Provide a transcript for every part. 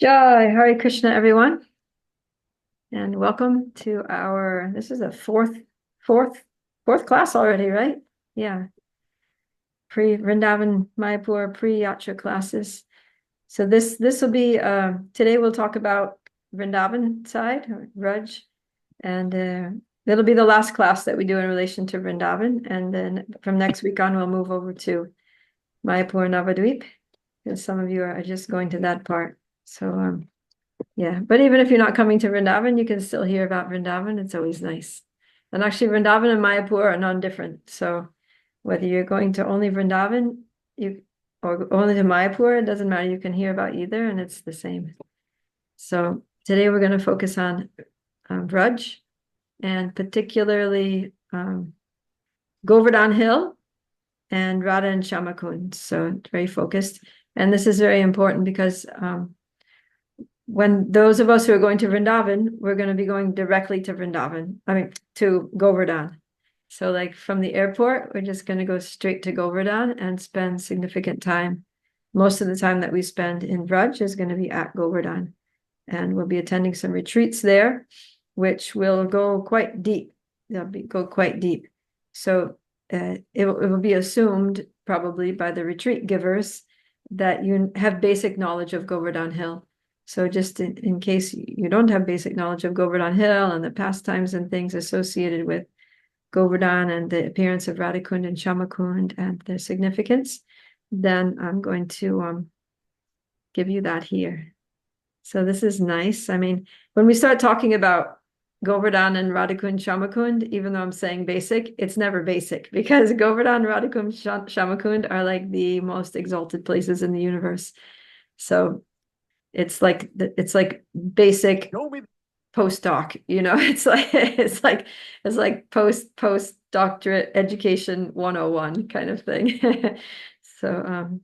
Jai, Hare Krishna, everyone, and welcome to this is a fourth, fourth class already, right? Yeah, pre-Vrindavan, Mayapur, pre-Yatra classes. So this will be, today we'll talk about Vrindavan side, or Vraj, and it'll be the last class that we do in relation to Vrindavan, and then from next week on, we'll move over to Mayapur, Navadvip, because some of you are just going to that part. So, yeah, but even if you're not coming to Vrindavan, you can still hear about Vrindavan. It's always nice. And actually, Vrindavan and Mayapur are non-different. So whether you're going to only Vrindavan, or only to Mayapur, it doesn't matter. You can hear about either, and it's the same. So today we're going to focus on Vraj, and particularly Govardhan Hill and Radha and Shyama Kundas. So it's very focused. And this is very important because when those of us who are going to Vrindavan, we're going to be going directly to to Govardhan. So like from the airport, we're just going to go straight to Govardhan and spend significant time. Most of the time that we spend in Vraj is going to be at Govardhan. And we'll be attending some retreats there, which will go quite deep. Go quite deep. So it will be assumed probably by the retreat givers that you have basic knowledge of Govardhan Hill. So just in case you don't have basic knowledge of Govardhan Hill and the pastimes and things associated with Govardhan and the appearance of Radhakund and Shamakund and their significance, then I'm going to give you that here. So this is nice. I mean, when we start talking about Govardhan and Radhakund Shamakund, even though I'm saying basic, it's never basic because Govardhan, Radhakund, Shamakund are like the most exalted places in the universe. So it's like basic postdoc, it's like postdoctorate education 101 kind of thing. So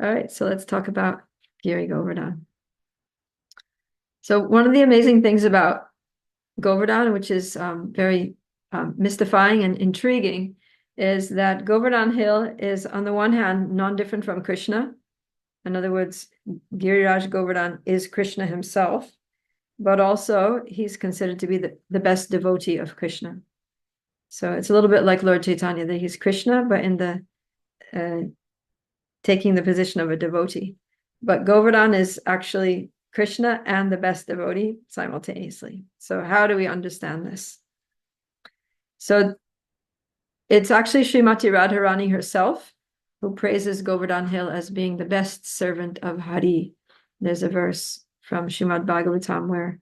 all right, so let's talk about Giri Govardhan. So one of the amazing things about Govardhan, which is very mystifying and intriguing, is that Govardhan Hill is on the one hand non-different from Krishna. In other words, Giriraja Govardhan is Krishna himself, but also he's considered to be the best devotee of Krishna. So it's a little bit like Lord Chaitanya, that he's Krishna, but in the taking the position of a devotee. But Govardhan is actually Krishna and the best devotee simultaneously. So how do we understand this? So it's actually Srimati Radharani herself who praises Govardhan Hill as being the best servant of Hari. There's a verse from Srimad Bhagavatam where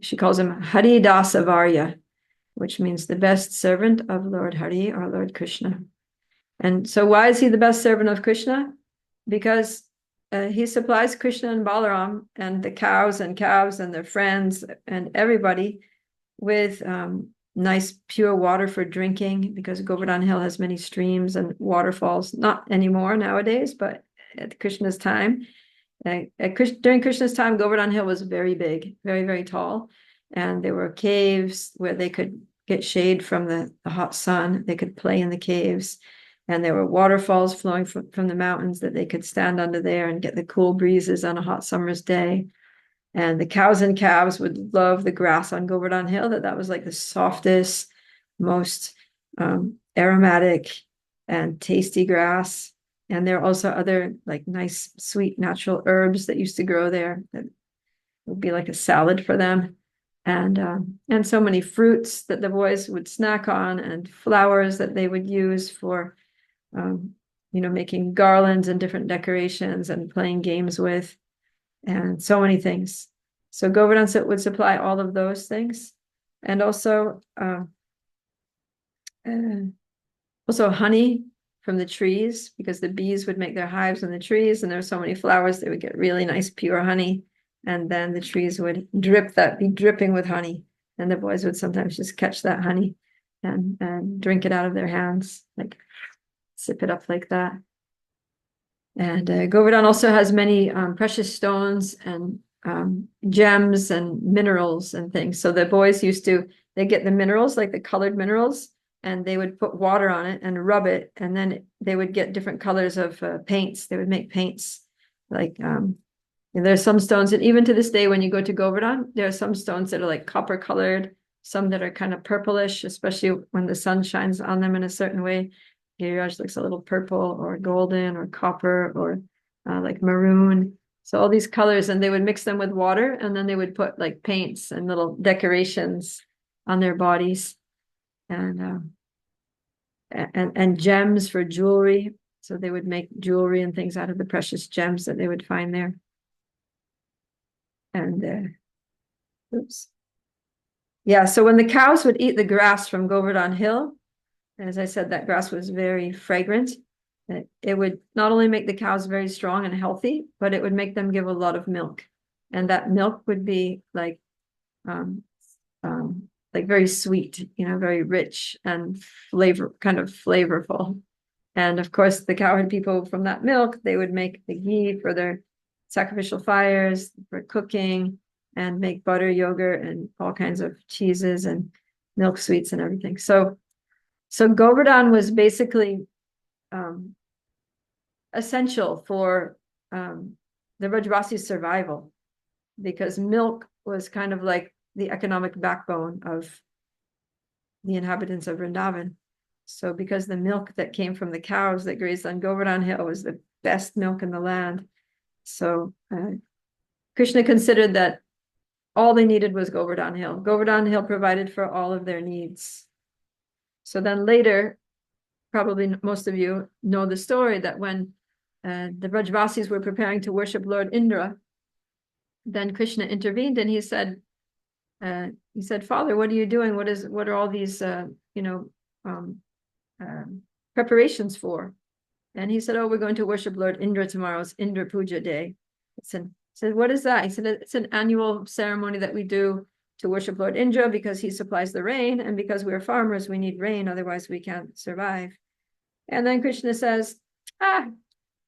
she calls him Hari Dasa Varya, which means the best servant of Lord Hari or Lord Krishna. And so why is he the best servant of Krishna? Because he supplies Krishna and Balaram and the cows and calves and their friends and everybody with nice pure water for drinking, because Govardhan Hill has many streams and waterfalls, not anymore nowadays, but at Krishna's time. During Krishna's time, Govardhan Hill was very big, very, very tall. And there were caves where they could get shade from the hot sun. They could play in the caves. And there were waterfalls flowing from the mountains that they could stand under there and get the cool breezes on a hot summer's day. And the cows and calves would love the grass on Govardhan Hill, that was like the softest, most aromatic and tasty grass. And there are also other like nice, sweet, natural herbs that used to grow there that would be like a salad for them. And so many fruits that the boys would snack on, and flowers that they would use for making garlands and different decorations and playing games with, and so many things. So Govardhan would supply all of those things, and also honey from the trees, because the bees would make their hives in the trees, and there were so many flowers they would get really nice pure honey, and then the trees would be dripping with honey, and the boys would sometimes just catch that honey and drink it out of their hands, like sip it up like that. And Govardhan also has many precious stones and gems and minerals and things. So the boys they get the minerals, like the colored minerals, and they would put water on it and rub it, and then they would get different colors of paints. They would make paints like And there's some stones, and even to this day, when you go to Govardhan, there are some stones that are like copper colored, some that are kind of purplish, especially when the sun shines on them in a certain way. Giriraja looks a little purple or golden or copper or like maroon. So all these colors, and they would mix them with water, and then they would put like paints and little decorations on their bodies, and gems for jewelry. So they would make jewelry and things out of the precious gems that they would find there. And oops. Yeah, so when the cows would eat the grass from Govardhan Hill, as I said, that grass was very fragrant. It would not only make the cows very strong and healthy, but it would make them give a lot of milk. And that milk would be um, very sweet, very rich and kind of flavorful. And of course, the cowherd people from that milk, they would make the ghee for their sacrificial fires, for cooking, and make butter, yogurt, and all kinds of cheeses and milk sweets and everything. So Govardhan was basically essential for the Vrajavasi's survival, because milk was kind of like the economic backbone of the inhabitants of Vrindavan. So because the milk that came from the cows that grazed on Govardhan Hill was the best milk in the land, so Krishna considered that all they needed was Govardhan Hill. Govardhan Hill provided for all of their needs. So then later, probably most of you know the story that when the Vrajavasis were preparing to worship Lord Indra, then Krishna intervened and he said, Father, what are you doing? What are all these, preparations for? And he said, oh, we're going to worship Lord Indra tomorrow. It's Indra Puja Day. He said, what is that? He said, it's an annual ceremony that we do to worship Lord Indra because he supplies the rain. And because we're farmers, we need rain. Otherwise, we can't survive. And then Krishna says, I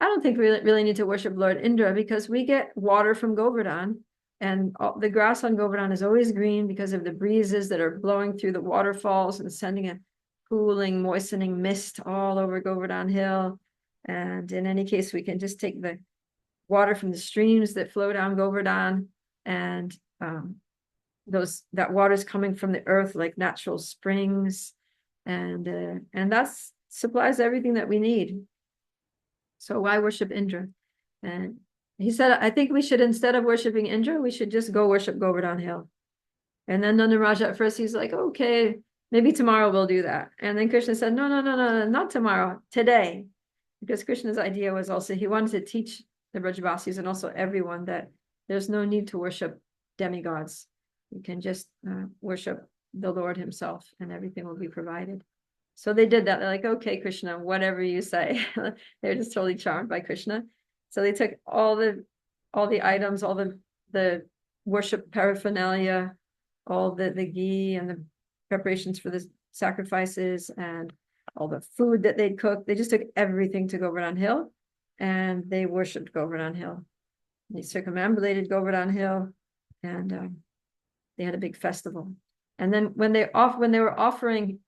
don't think we really need to worship Lord Indra because we get water from Govardhan. And the grass on Govardhan is always green because of the breezes that are blowing through the waterfalls and sending a cooling, moistening mist all over Govardhan Hill. And in any case, we can just take the water from the streams that flow down Govardhan, and that water is coming from the earth like natural springs, and that supplies everything that we need. So why worship Indra? And he said, I think we should, instead of worshiping Indra, we should just go worship Govardhan Hill. And then Nandaraja at first, he's like, okay, maybe tomorrow we'll do that. And then Krishna said, no, not tomorrow, today. Because Krishna's idea was also, he wanted to teach the Vrajavasis and also everyone that there's no need to worship demigods. You can just worship the Lord himself and everything will be provided. So they did that. They're like, okay, Krishna, whatever you say. They're just totally charmed by Krishna. So they took all the items, all the worship paraphernalia, all the ghee and the preparations for the sacrifices and all the food that they'd cooked. They just took everything to Govardhan Hill and they worshipped Govardhan Hill. They circumambulated Govardhan Hill and they had a big festival. And then when they were offering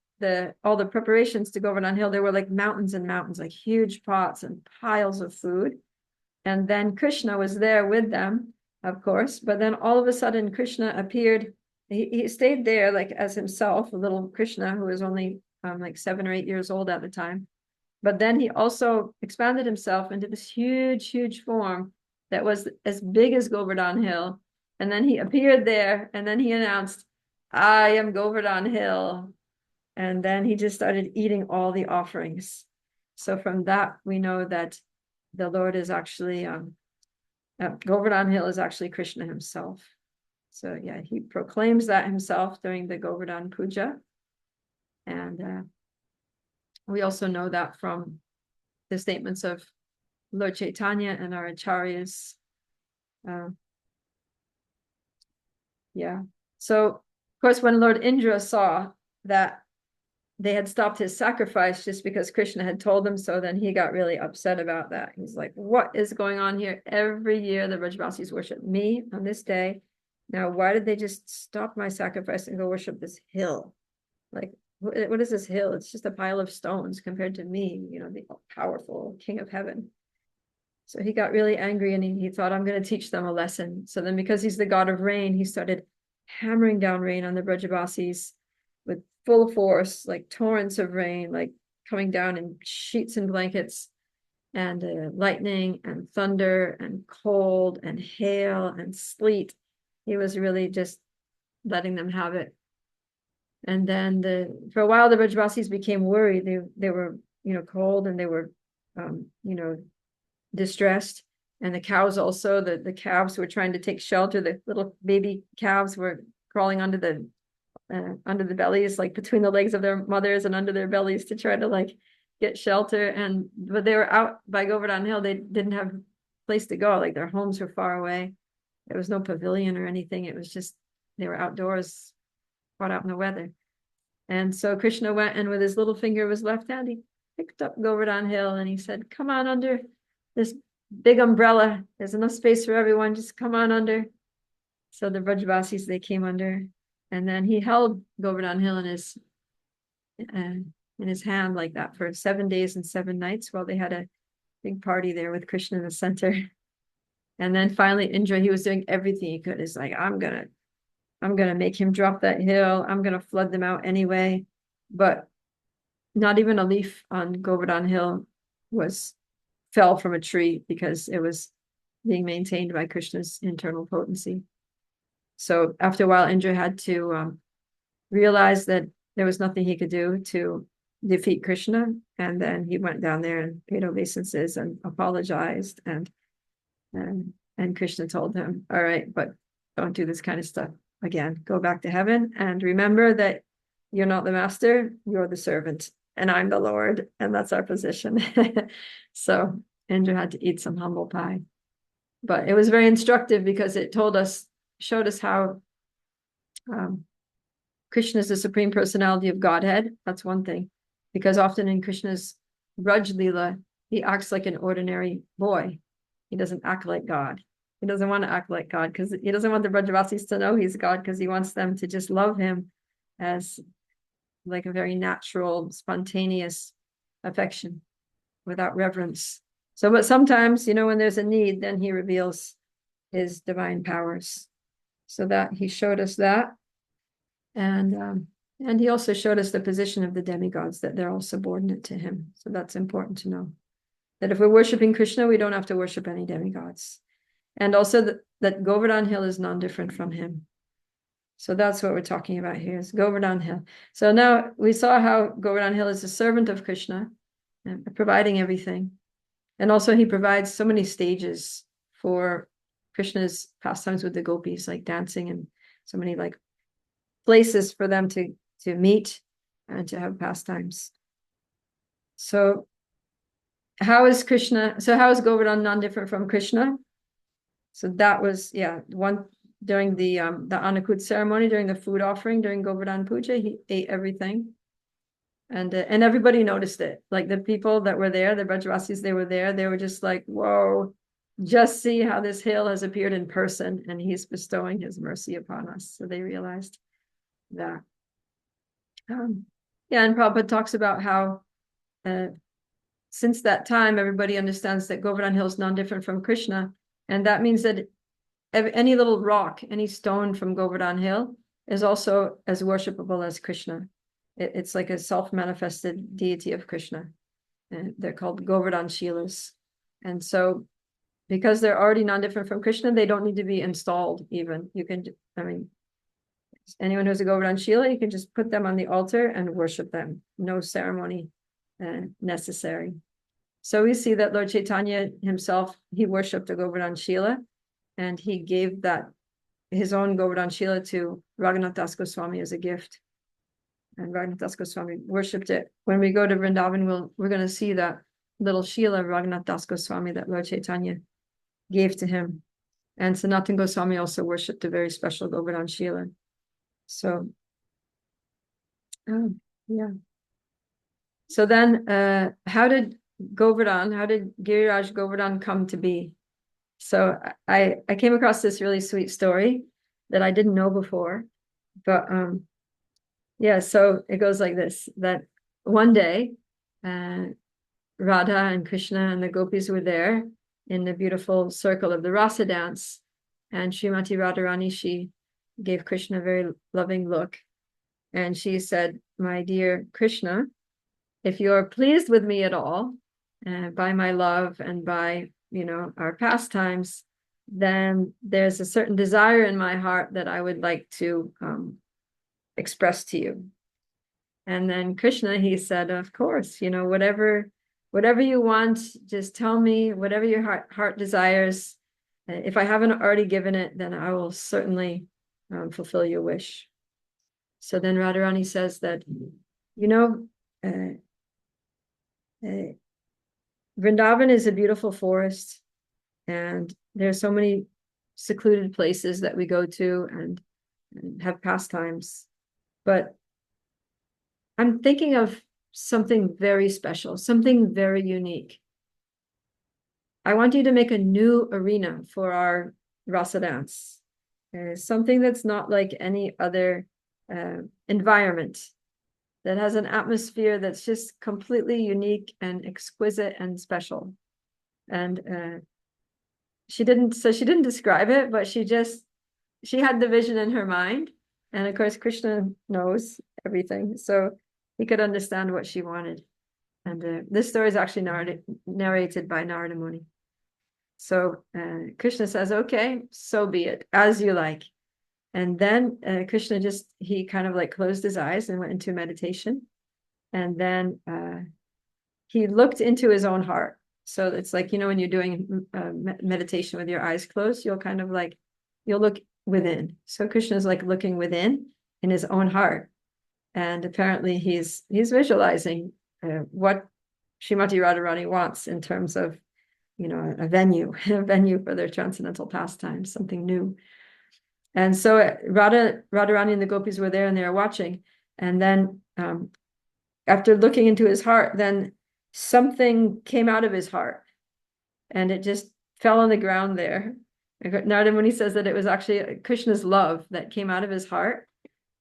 all the preparations to Govardhan Hill, there were like mountains and mountains, like huge pots and piles of food. And then Krishna was there with them, of course. But then all of a sudden, Krishna appeared. He stayed there like as himself, a little Krishna who was only like 7 or 8 years old at the time. But then he also expanded himself into this huge, huge form that was as big as Govardhan Hill. And then he appeared there and then he announced, I am Govardhan Hill. And then he just started eating all the offerings. So from that, we know that the Lord is actually, Govardhan Hill is actually Krishna himself. So yeah, he proclaims that himself during the Govardhan Puja. And we also know that from the statements of Lord Chaitanya and our acharyas. Yeah. So, of course, when Lord Indra saw that they had stopped his sacrifice just because Krishna had told them so, then he got really upset about that. He's like, what is going on here? Every year the Vrajavasis worship me on this day. Now, why did they just stop my sacrifice and go worship this hill? Like, what is this hill? It's just a pile of stones compared to me, the powerful king of heaven. So he got really angry and he thought, I'm going to teach them a lesson. So then because he's the god of rain, he started hammering down rain on the Brajabasis with full force, like torrents of rain, like coming down in sheets and blankets, and lightning and thunder and cold and hail and sleet. He was really just letting them have it. And then for a while, the Brajabasis became worried. They were, cold, and they were, distressed. And the cows also, the calves were trying to take shelter. The little baby calves were crawling under the bellies, like between the legs of their mothers and under their bellies to try to like get shelter. But they were out by Govardhan Hill. They didn't have a place to go. Like their homes were far away. There was no pavilion or anything. It was just, they were outdoors, caught out in the weather. And so Krishna went, and with his little finger of his left hand, he picked up Govardhan Hill and he said, come on under this big umbrella. There's enough space for everyone. Just come on under. So the Brajavasis, they came under, and then he held Govardhan Hill in his hand like that for 7 days and 7 nights while they had a big party there with Krishna in the center. And then finally Indra, he was doing everything he could. It's like, I'm gonna make him drop that hill. I'm gonna flood them out anyway. But not even a leaf on Govardhan Hill fell from a tree, because it was being maintained by Krishna's internal potency. So after a while, Indra had to realize that there was nothing he could do to defeat Krishna. And then he went down there and paid obeisances and apologized. And Krishna told him, all right, but don't do this kind of stuff again. Go back to heaven and remember that you're not the master, you're the servant, and I'm the Lord, and that's our position. So Indra had to eat some humble pie. But it was very instructive because it showed us how Krishna is the Supreme Personality of Godhead. That's one thing. Because often in Krishna's Braj Leela, he acts like an ordinary boy. He doesn't act like God. He doesn't want to act like God, because he doesn't want the Brajavasis to know he's God, because he wants them to just love him as like a very natural, spontaneous affection without reverence. So, but sometimes, when there's a need, then he reveals his divine powers. So that he showed us that. And he also showed us the position of the demigods, that they're all subordinate to him. So that's important to know. That if we're worshiping Krishna, we don't have to worship any demigods. And also that Govardhan Hill is non-different from him. So that's what we're talking about here, is Govardhan Hill. So now we saw how Govardhan Hill is a servant of Krishna, providing everything. And also he provides so many stages for Krishna's pastimes with the gopis, like dancing, and so many like places for them to meet and to have pastimes. So how is Govardhan non-different from Krishna? So that was, one during the Annakut ceremony, during the food offering, during Govardhan Puja, he ate everything. And everybody noticed it. Like the people that were there, the Brajavasis, they were just like, whoa, just see how this hill has appeared in person, and he's bestowing his mercy upon us. So they realized that. And Prabhupada talks about how since that time, everybody understands that Govardhan Hill is non-different from Krishna. And that means that any little rock, any stone from Govardhan Hill is also as worshipable as Krishna. It's like a self-manifested deity of Krishna. And they're called Govardhan Shilas. And so because they're already non-different from Krishna, they don't need to be installed even. Anyone who's a Govardhan Shila, you can just put them on the altar and worship them. No ceremony necessary. So we see that Lord Chaitanya himself, he worshipped a Govardhan Shila, and he gave his own Govardhan Shila to Raghunath Das Goswami as a gift. And Raghunath Das Goswami worshipped it. When we go to Vrindavan, we're going to see that little Shila of Raghunath Das Goswami that Lord Chaitanya gave to him. And Sanatana Goswami also worshipped a very special Govardhan Shila. So, So then, how did Giriraj Govardhan come to be? So I came across this really sweet story that I didn't know before, but so it goes like this: that one day, Radha and Krishna and the gopis were there, in the beautiful circle of the Rasa dance. And Srimati Radharani, she gave Krishna a very loving look. And she said, my dear Krishna, if you are pleased with me at all, by my love and by, our pastimes, then there's a certain desire in my heart that I would like to express to you. And then Krishna, he said, of course, whatever you want, just tell me whatever your heart desires. If I haven't already given it, then I will certainly fulfill your wish. So then Radharani says that, Vrindavan is a beautiful forest, and there's so many secluded places that we go to and have pastimes. But I'm thinking of something very special, something very unique. I want you to make a new arena for our rasa dance, something that's not like any other environment, that has an atmosphere that's just completely unique and exquisite and special. And she didn't describe it, but she had the vision in her mind. And of course, Krishna knows everything, so he could understand what she wanted. And this story is actually narrated by Narada Muni. So Krishna says, okay, so be it, as you like. And then Krishna he kind of like closed his eyes and went into meditation. And then he looked into his own heart. So it's like, when you're doing meditation with your eyes closed, you'll look within. So Krishna is like looking within in his own heart. And apparently he's visualizing what Srimati Radharani wants in terms of, a venue for their transcendental pastimes, something new. And so Radharani and the gopis were there and they were watching. And then after looking into his heart, then something came out of his heart and it just fell on the ground there. Narada Muni says that it was actually Krishna's love that came out of his heart,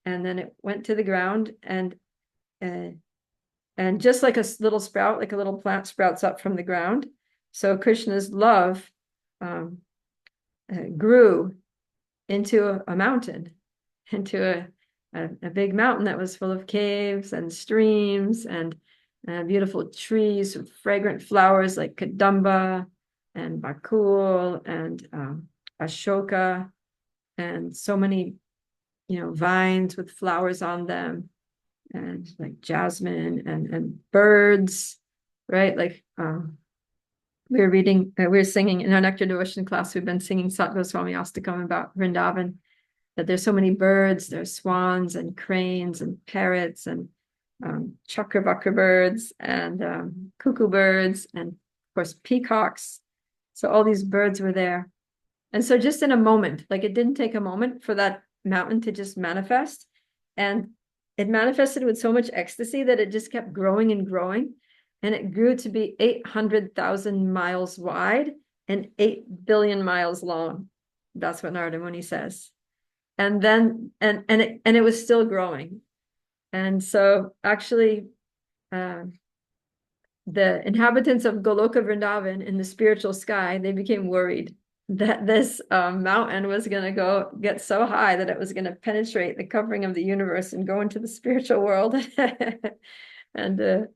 and then it went to the ground, and just like a little sprout, like a little plant sprouts up from the ground. So Krishna's love grew into a mountain, into a big mountain that was full of caves and streams and beautiful trees with fragrant flowers like kadamba and bakul and ashoka, and so many, vines with flowers on them, and like jasmine and birds, right? Like we were singing in our Nectar Devotion class, we've been singing Sat Goswami Astakam about Vrindavan, that there's so many birds, there's swans and cranes and parrots and chakravakra birds and cuckoo birds and of course peacocks. So all these birds were there. And so just in a moment, like it didn't take a moment for that mountain to just manifest. And it manifested with so much ecstasy that it just kept growing and growing. And it grew to be 800,000 miles wide and 8 billion miles long. That's what Narada Muni says. And then, and it was still growing. And so actually, the inhabitants of Goloka Vrindavan in the spiritual sky, they became worried that this mountain was going to get so high that it was going to penetrate the covering of the universe and go into the spiritual world and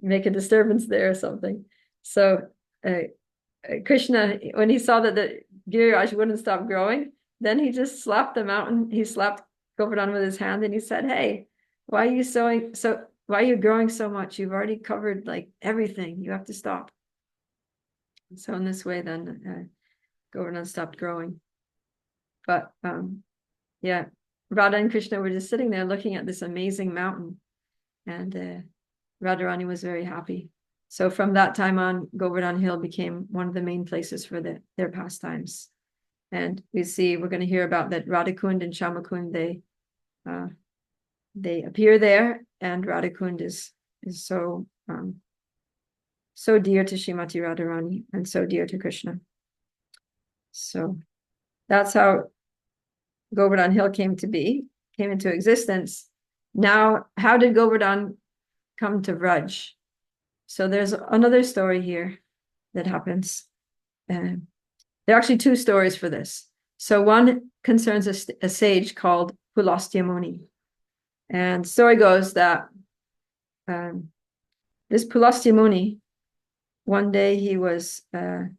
make a disturbance there or something. So Krishna, when he saw that the Giriraja wouldn't stop growing, then he just slapped the mountain. He slapped Govardhan with his hand and he said, hey, why are you growing so much? You've already covered like everything. You have to stop. So in this way, then Govardhan stopped growing. But yeah, Radha and Krishna were just sitting there looking at this amazing mountain, and Radharani was very happy. So from that time on, Govardhan Hill became one of the main places for their pastimes. And we're going to hear about that Radhakund and Shyamakund, they appear there, and Radhakund is so dear to Srimati Radharani and so dear to Krishna. So that's how Govardhan Hill came into existence. Now, how did Govardhan come to Vraj? So there's another story here that happens. there are actually two stories for this. So one concerns a sage called Pulastya Muni. And story goes that this Pulastya Muni, one day he was one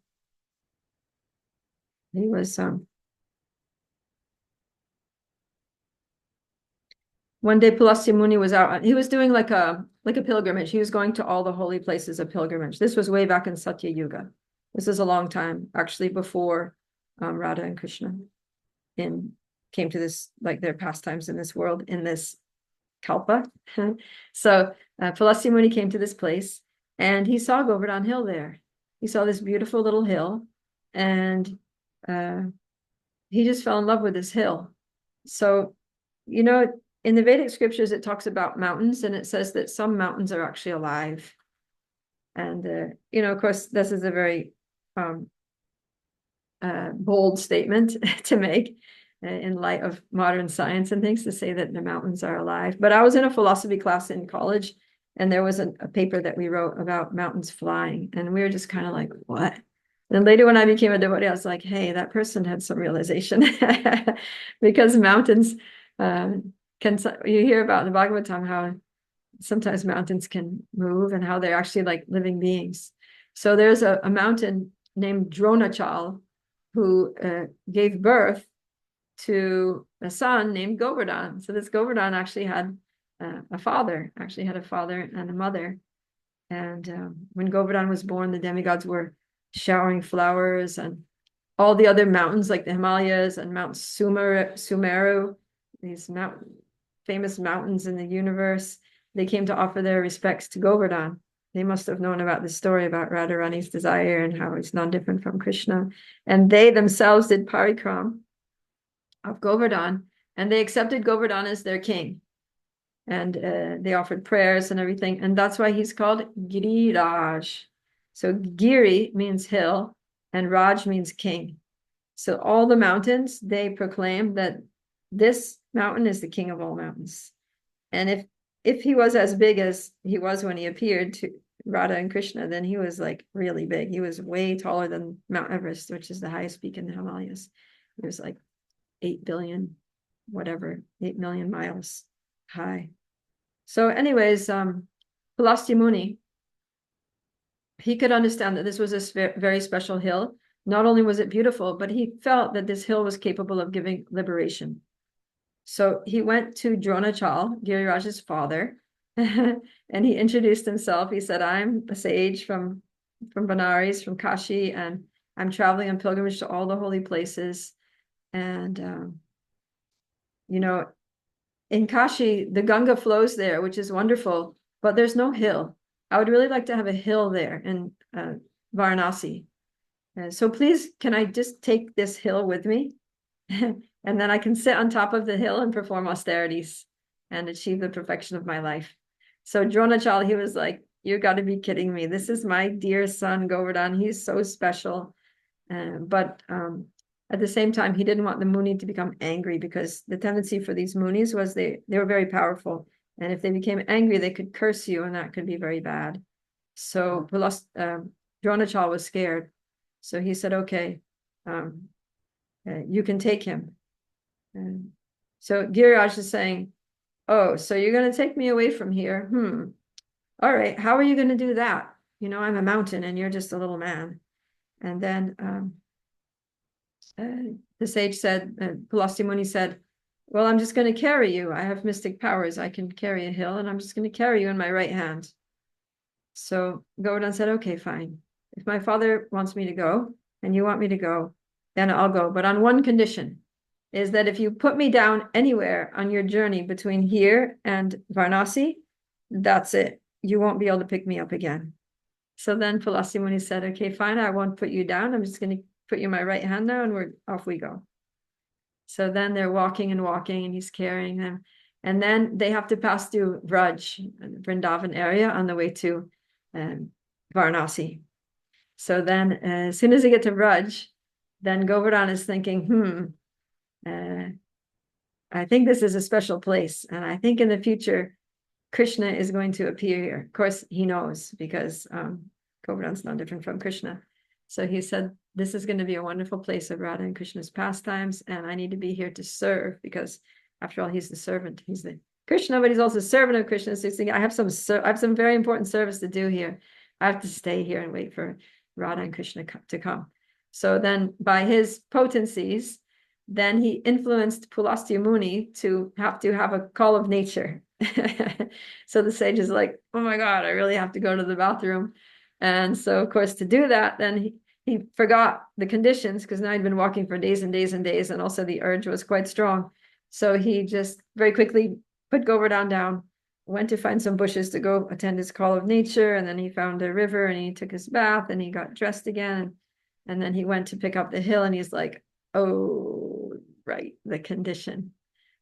day Pulastya Muni was out. He was doing like a pilgrimage. He was going to all the holy places of pilgrimage. This was way back in Satya Yuga. This is a long time, actually, before Radha and Krishna came to this, like their pastimes in this world, in this kalpa. So Pulastya Muni came to this place and he saw Govardhan Hill there. He saw this beautiful little hill and he just fell in love with this hill. So, you know, in the Vedic scriptures, it talks about mountains and it says that some mountains are actually alive. And, you know, of course, this is a very bold statement to make in light of modern science and things, to say that the mountains are alive. But I was in a philosophy class in college and there was a paper that we wrote about mountains flying. And we were just kind of like, what? And later when I became a devotee, I was like, hey, that person had some realization because mountains you hear about in the Bhagavatam how sometimes mountains can move and how they're actually like living beings. So there's a mountain named Dronachal who gave birth to a son named Govardhan. So this Govardhan actually had a father and a mother. And when Govardhan was born, the demigods were showering flowers, and all the other mountains like the Himalayas and Mount Sumeru, these famous mountains in the universe, they came to offer their respects to Govardhan. They must have known about the story about Radharani's desire and how it's non different from Krishna. And they themselves did parikram of Govardhan, and they accepted Govardhan as their king. And they offered prayers and everything. And that's why he's called Giriraj. So Giri means hill and Raj means king. So all the mountains, they proclaim that this mountain is the king of all mountains. And if he was as big as he was when he appeared to Radha and Krishna, then he was like really big. He was way taller than Mount Everest, which is the highest peak in the Himalayas. He was like 8 million miles high. So anyways, Pulastya Muni, he could understand that this was a very special hill. Not only was it beautiful, but he felt that this hill was capable of giving liberation. So he went to Dronachal, Giriraja's father, and he introduced himself. He said, I'm a sage from Benares, from Kashi, and I'm traveling on pilgrimage to all the holy places. And, you know, in Kashi, the Ganga flows there, which is wonderful, but there's no hill. I would really like to have a hill there in Varanasi. So please, can I just take this hill with me? And then I can sit on top of the hill and perform austerities and achieve the perfection of my life. So Dronachal, he was like, you got to be kidding me. This is my dear son, Govardhan. He's so special. But at the same time, he didn't want the Muni to become angry, because the tendency for these Munis was they were very powerful. And if they became angry, they could curse you, and that could be very bad. So Dronachal was scared. So he said, okay, you can take him. So Giriraj is saying, oh, so you're going to take me away from here? All right, how are you going to do that? You know, I'm a mountain and you're just a little man. And then the sage said, Pulastya Muni said, well, I'm just going to carry you. I have mystic powers. I can carry a hill, and I'm just going to carry you in my right hand. So Govardhan said, okay, fine. If my father wants me to go and you want me to go, then I'll go. But on one condition, is that if you put me down anywhere on your journey between here and Varanasi, that's it. You won't be able to pick me up again. So then Pulastya Muni said, okay, fine, I won't put you down. I'm just going to put you in my right hand now, and off we go. So then they're walking and he's carrying them. And then they have to pass through Vraj, Vrindavan area, on the way to Varanasi. So then as soon as they get to Vraj, then Govardhan is thinking, I think this is a special place. And I think in the future, Krishna is going to appear here. Of course, he knows, because Govardhan's not different from Krishna. So he said, this is going to be a wonderful place of Radha and Krishna's pastimes, and I need to be here to serve, because after all, he's the servant. He's the Krishna, but he's also a servant of Krishna. So he's thinking, I have some very important service to do here. I have to stay here and wait for Radha and Krishna to come. So then by his potencies, then he influenced Pulastya Muni to have a call of nature. So the sage is like, oh my God, I really have to go to the bathroom. And so, of course, to do that, then he forgot the conditions, because now he'd been walking for days and days and days, and also the urge was quite strong. So he just very quickly put Govardhan down, went to find some bushes to go attend his call of nature, and then he found a river and he took his bath and he got dressed again. And then he went to pick up the hill and he's like, oh, right, the condition.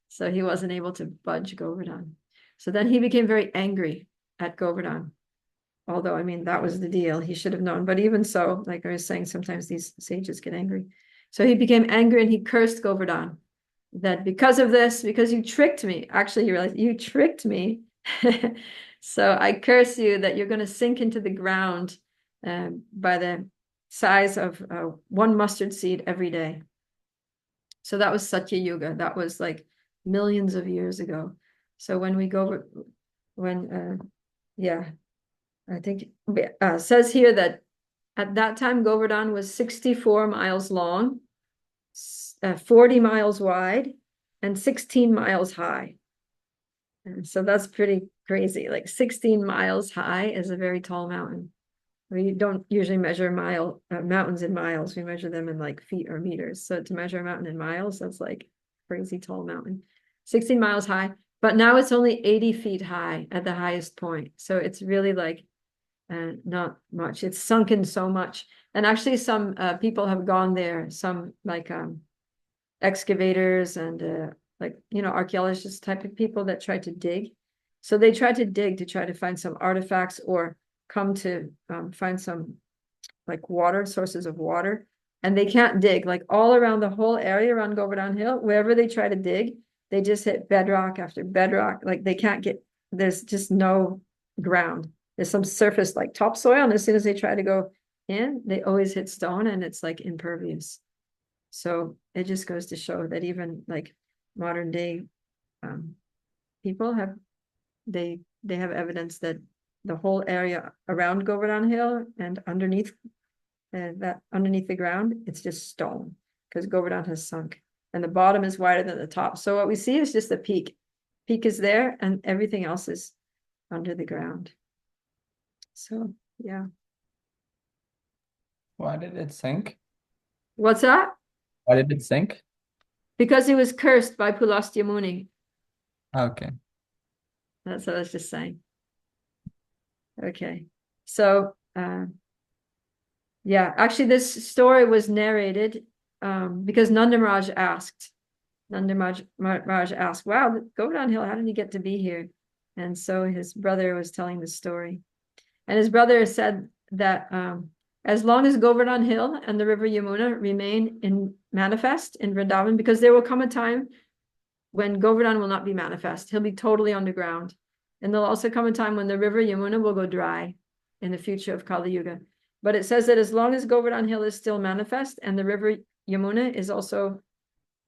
So he wasn't able to budge Govardhan. So then he became very angry at Govardhan. Although, I mean, that was the deal. He should have known. But even so, like I was saying, sometimes these sages get angry. So he became angry and he cursed Govardhan, that because of this, because you tricked me, actually, you realize you tricked me. So I curse you that you're going to sink into the ground by the size of one mustard seed every day. So that was Satya Yuga. That was like millions of years ago. So when we go, yeah, I think says here that at that time Govardhan was 64 miles long, 40 miles wide, and 16 miles high. And so that's pretty crazy. Like 16 miles high is a very tall mountain. We don't usually measure mountains in miles. We measure them in like feet or meters. So to measure a mountain in miles, that's like crazy tall mountain. 16 miles high, but now it's only 80 feet high at the highest point. So it's really like not much. It's sunken so much. And actually some people have gone there, some like excavators and like, you know, archaeologists type of people that try to dig. So they try to dig to try to find some artifacts or come to find some like water, sources of water. And they can't dig, like all around the whole area around Govardhan Hill, wherever they try to dig, they just hit bedrock after bedrock. Like they can't get, there's just no ground. There's some surface like topsoil, and as soon as they try to go in, they always hit stone and it's like impervious. So it just goes to show that even like modern day people have, they have evidence that the whole area around Govardhan Hill and underneath underneath the ground, it's just stone, because Govardhan has sunk and the bottom is wider than the top. So what we see is just the peak. Peak is there and everything else is under the ground. So yeah. Why did it sink? What's that? Why did it sink? Because he was cursed by Pulastya Muni. Okay. That's what I was just saying. Okay. So yeah, actually this story was narrated because Nanda Maharaj asked. Nanda Maharaj asked, wow, Govardhan Hill, how did he get to be here? And so his brother was telling the story. And his brother said that as long as Govardhan Hill and the river Yamuna remain in manifest in Vrindavan, because there will come a time when Govardhan will not be manifest. He'll be totally underground. And there'll also come a time when the river Yamuna will go dry in the future of Kali Yuga. But it says that as long as Govardhan Hill is still manifest and the river Yamuna is also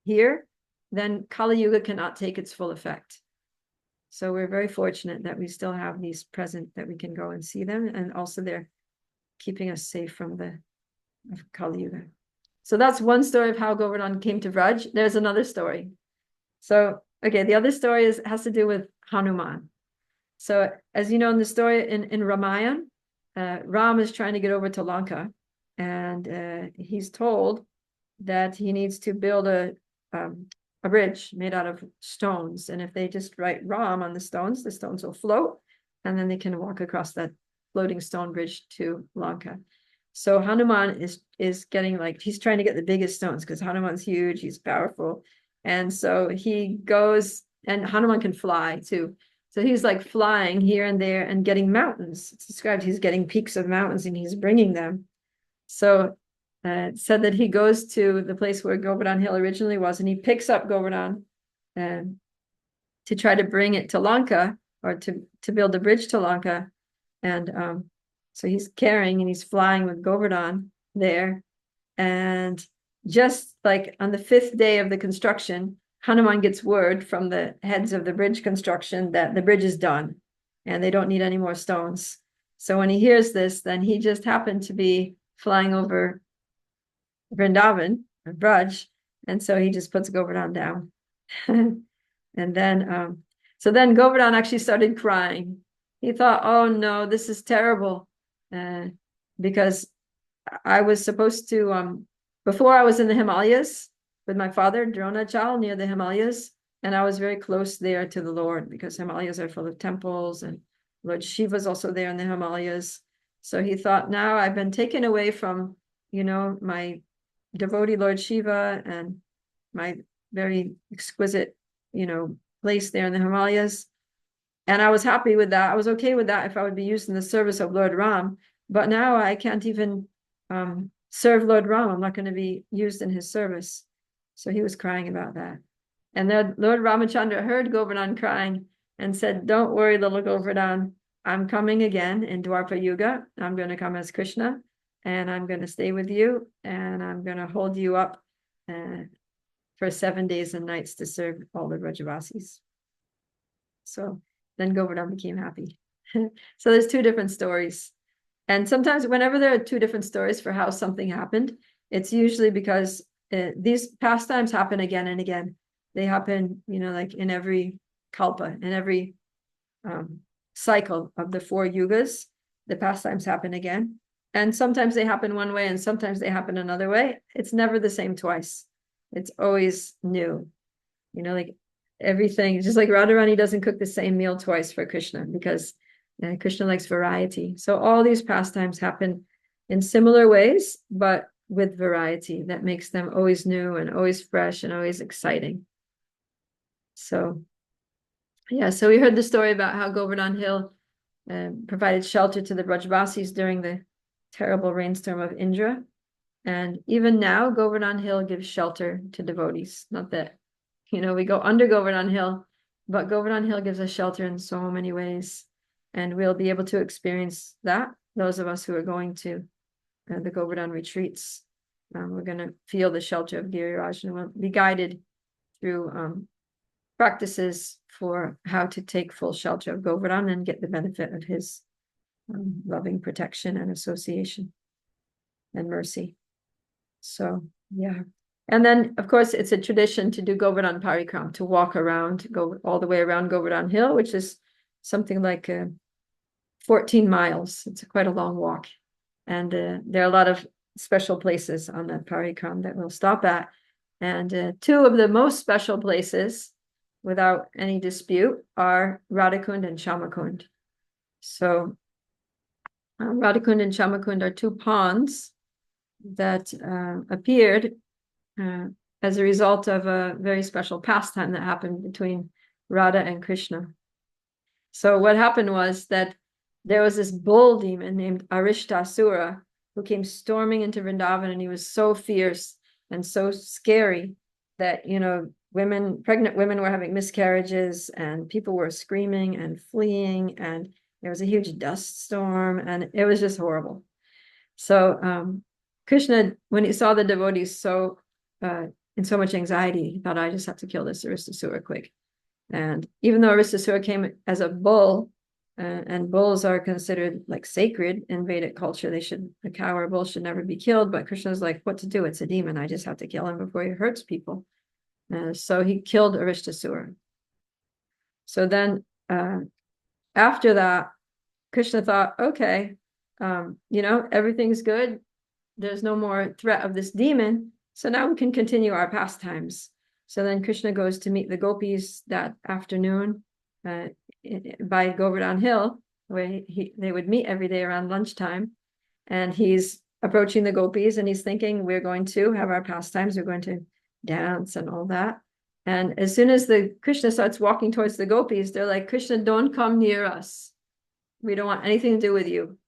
here, then Kali Yuga cannot take its full effect. So we're very fortunate that we still have these present, that we can go and see them. And also they're keeping us safe from the Kali Yuga. So that's one story of how Govardhan came to Vraj. There's another story. So, okay, the other story has to do with Hanuman. So as you know, in the story in Ramayana, Ram is trying to get over to Lanka, and he's told that he needs to build a bridge made out of stones. And if they just write Ram on the stones will float, and then they can walk across that floating stone bridge to Lanka. So Hanuman is getting like, he's trying to get the biggest stones because Hanuman's huge, he's powerful. And so he goes, and Hanuman can fly too. So he's like flying here and there and getting mountains. It's described he's getting peaks of mountains and he's bringing them. So it said that he goes to the place where Govardhan Hill originally was, and he picks up Govardhan to try to bring it to Lanka, or to build a bridge to Lanka. And so he's carrying and he's flying with Govardhan there. And just like on the 5th day of the construction, Hanuman gets word from the heads of the bridge construction that the bridge is done and they don't need any more stones. So when he hears this, then he just happened to be flying over Vrindavan, or Vraj, and so he just puts Govardhan down. And then, so then Govardhan actually started crying. He thought, oh no, this is terrible. Because I was supposed to, before I was in the Himalayas with my father, Dronachal, near the Himalayas, and I was very close there to the Lord because Himalayas are full of temples and Lord Shiva's also there in the Himalayas. So he thought, now I've been taken away from, my devotee Lord Shiva and my very exquisite, place there in the Himalayas. And I was happy with that. I was okay with that if I would be used in the service of Lord Ram. But now I can't even serve Lord Ram. I'm not going to be used in his service. So he was crying about that. And then Lord Ramachandra heard Govardhan crying and said, don't worry, little Govardhan. I'm coming again in Dwapara Yuga. I'm going to come as Krishna and I'm going to stay with you and I'm going to hold you up for 7 days and nights to serve all the Vrajavasis. So then Govardhan became happy. So there's 2 different stories. And sometimes whenever there are 2 different stories for how something happened, it's usually because these pastimes happen again and again. They happen, like in every kalpa, in every cycle of the 4 yugas, the pastimes happen again. And sometimes they happen one way and sometimes they happen another way. It's never the same twice. It's always new. Like everything, just like Radharani doesn't cook the same meal twice for Krishna because Krishna likes variety. So all these pastimes happen in similar ways, but with variety that makes them always new and always fresh and always exciting. So, yeah, so we heard the story about how Govardhan Hill provided shelter to the Brajavasis during the terrible rainstorm of Indra. And even now, Govardhan Hill gives shelter to devotees. Not that, we go under Govardhan Hill, but Govardhan Hill gives us shelter in so many ways. And we'll be able to experience that. Those of us who are going to the Govardhan retreats, we're going to feel the shelter of Giriraja and we'll be guided through practices for how to take full shelter of Govardhan and get the benefit of his loving protection and association and mercy. So, yeah. And then, of course, it's a tradition to do Govardhan Parikram, to walk around, go all the way around Govardhan Hill, which is something like 14 miles. It's quite a long walk. And there are a lot of special places on that Parikram that we'll stop at. And 2 of the most special places, without any dispute, are Radhakund and Shyama. So Radhakund and Shyama are 2 ponds that appeared as a result of a very special pastime that happened between Radha and Krishna. So what happened was that there was this bull demon named Arishtasura who came storming into Vrindavan, and he was so fierce and so scary that, pregnant women were having miscarriages and people were screaming and fleeing, and there was a huge dust storm, and it was just horrible. So Krishna, when he saw the devotees in so much anxiety, he thought, I just have to kill this Aristasura quick. And even though Aristasura came as a bull, and bulls are considered like sacred in Vedic culture, a cow or a bull should never be killed. But Krishna's like, what to do? It's a demon. I just have to kill him before he hurts people. So he killed Aristasura. So then after that, Krishna thought, okay, everything's good. There's no more threat of this demon. So now we can continue our pastimes. So then Krishna goes to meet the gopis that afternoon by Govardhan Hill, where they would meet every day around lunchtime. And he's approaching the gopis and he's thinking, we're going to have our pastimes. We're going to dance and all that. And as soon as the Krishna starts walking towards the gopis, they're like, Krishna, don't come near us. We don't want anything to do with you.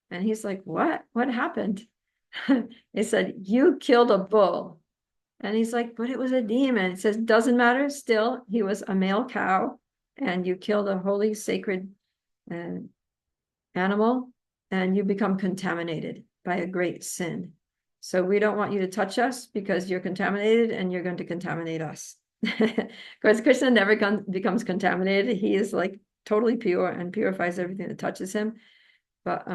And he's like, what? What happened? They said, you killed a bull. And he's like, but it was a demon. It says, doesn't matter. Still, he was a male cow, and you killed a holy, sacred animal, and you become contaminated by a great sin. So we don't want you to touch us because you're contaminated and you're going to contaminate us. Of course, Krishna never becomes contaminated. He is like totally pure and purifies everything that touches him. But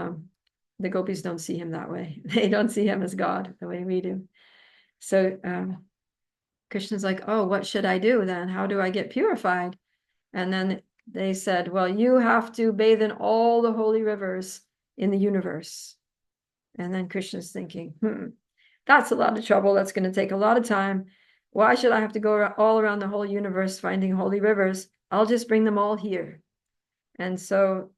the gopis don't see him that way. They don't see him as God the way we do. So Krishna's like, oh, what should I do then? How do I get purified? And then they said, well, you have to bathe in all the holy rivers in the universe. And then Krishna's thinking, that's a lot of trouble. That's going to take a lot of time. Why should I have to go all around the whole universe finding holy rivers? I'll just bring them all here. And so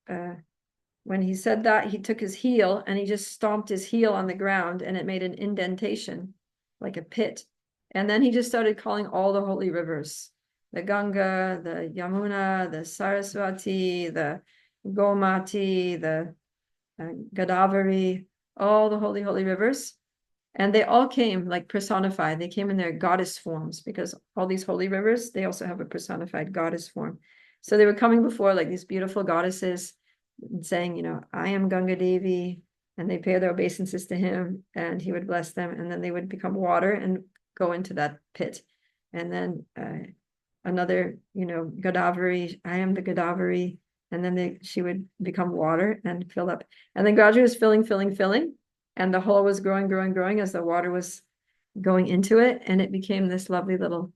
when he said that, he took his heel and he just stomped his heel on the ground and it made an indentation, like a pit. And then he just started calling all the holy rivers, the Ganga, the Yamuna, the Saraswati, the Gomati, the Godavari, all the holy rivers. And they all came like personified. They came in their goddess forms because all these holy rivers, they also have a personified goddess form. So they were coming before like these beautiful goddesses saying, you know, I am Ganga Devi, and they pay their obeisances to him and he would bless them. And then they would become water and go into that pit. And then another, you know, Godavari, I am the Godavari. And then she would become water and fill up. And then gradually it was filling. And the hole was growing as the water was going into it. And it became this lovely little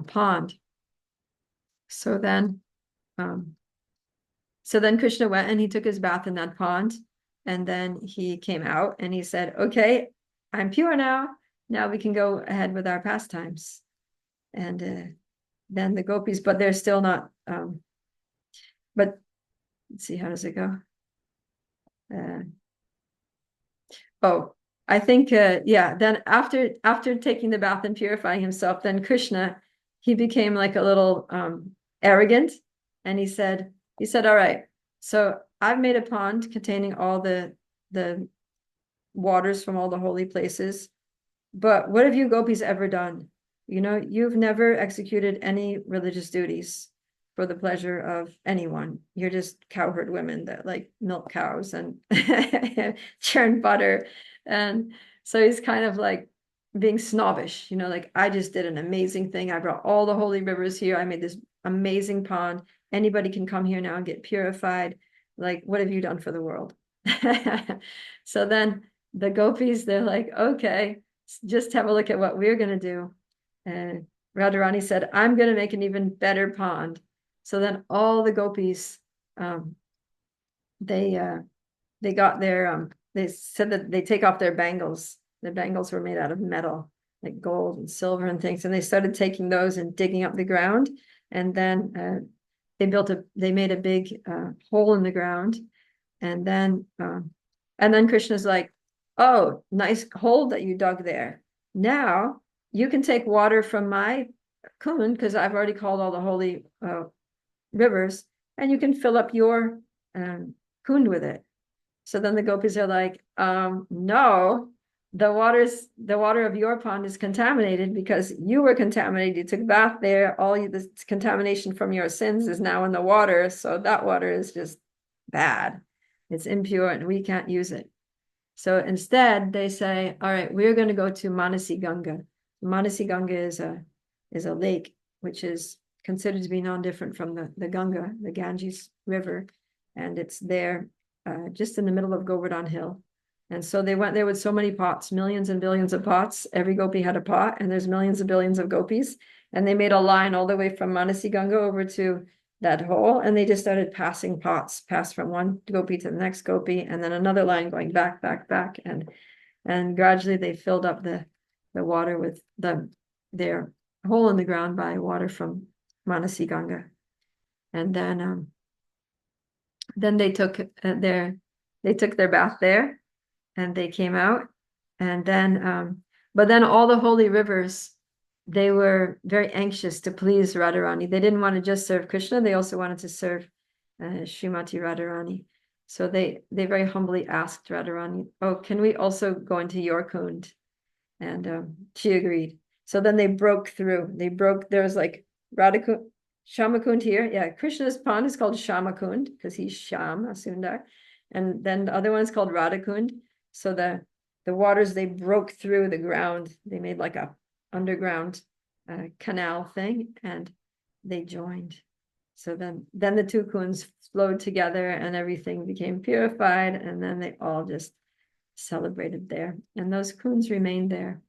pond. So then Krishna went and he took his bath in that pond. And then he came out and he said, okay, I'm pure now. Now we can go ahead with our pastimes. And then the gopis, but they're still not, but let's see, how does it go? I think, then after taking the bath and purifying himself, then Krishna, he became like a little arrogant. And he said, all right, so I've made a pond containing all the waters from all the holy places. But what have you gopis ever done? You know, you've never executed any religious duties for the pleasure of anyone. You're just cowherd women that like milk cows and churn butter. And so he's kind of like being snobbish, you know, like I just did an amazing thing. I brought all the holy rivers here. I made this amazing pond. Anybody can come here now and get purified. Like, what have you done for the world? So then the gopis, they're like, okay, just have a look at what we're going to do. And Radharani said, I'm going to make an even better pond. So then all the gopis, they got their, they said that they take off their bangles. The bangles were made out of metal, like gold and silver and things. And they started taking those and digging up the ground. And then they made a big hole in the ground. And then Krishna's like, oh, nice hole that you dug there. Now you can take water from my kund, because I've already called all the holy rivers, and you can fill up your kund with it. So then the gopis are like, no, the water of your pond is contaminated because you were contaminated. You took a bath there. All this contamination from your sins is now in the water. So that water is just bad. It's impure and we can't use it. So instead they say, all right, we're going to go to Manasi Ganga. Manasi Ganga is a lake, which is considered to be non-different from the Ganga, the Ganges River. And it's there just in the middle of Govardhan Hill. And so they went there with so many pots, millions and billions of pots. Every gopi had a pot, and there's millions and billions of gopis. And they made a line all the way from Manasi Ganga over to that hole, and they just started passing pots, passed from one gopi to the next gopi, and then another line going back, and gradually they filled up the water with their hole in the ground by water from Manasi Ganga. And then they took their bath there, and they came out, and then but then all the holy rivers, they were very anxious to please Radharani. They didn't want to just serve Krishna, they also wanted to serve Srimati Radharani. So they very humbly asked Radharani, oh, can we also go into your kund? And she agreed. So then they broke through. There was like Radha Shyama Kund here. Yeah, Krishna's pond is called Shyama Kund because he's Shyam Sundar. And then the other one is called Radha Kund. So the waters, they broke through the ground. They made like a underground canal thing, and they joined. So then the two kunds flowed together, and everything became purified, and then they all just celebrated there. And those kunds remained there.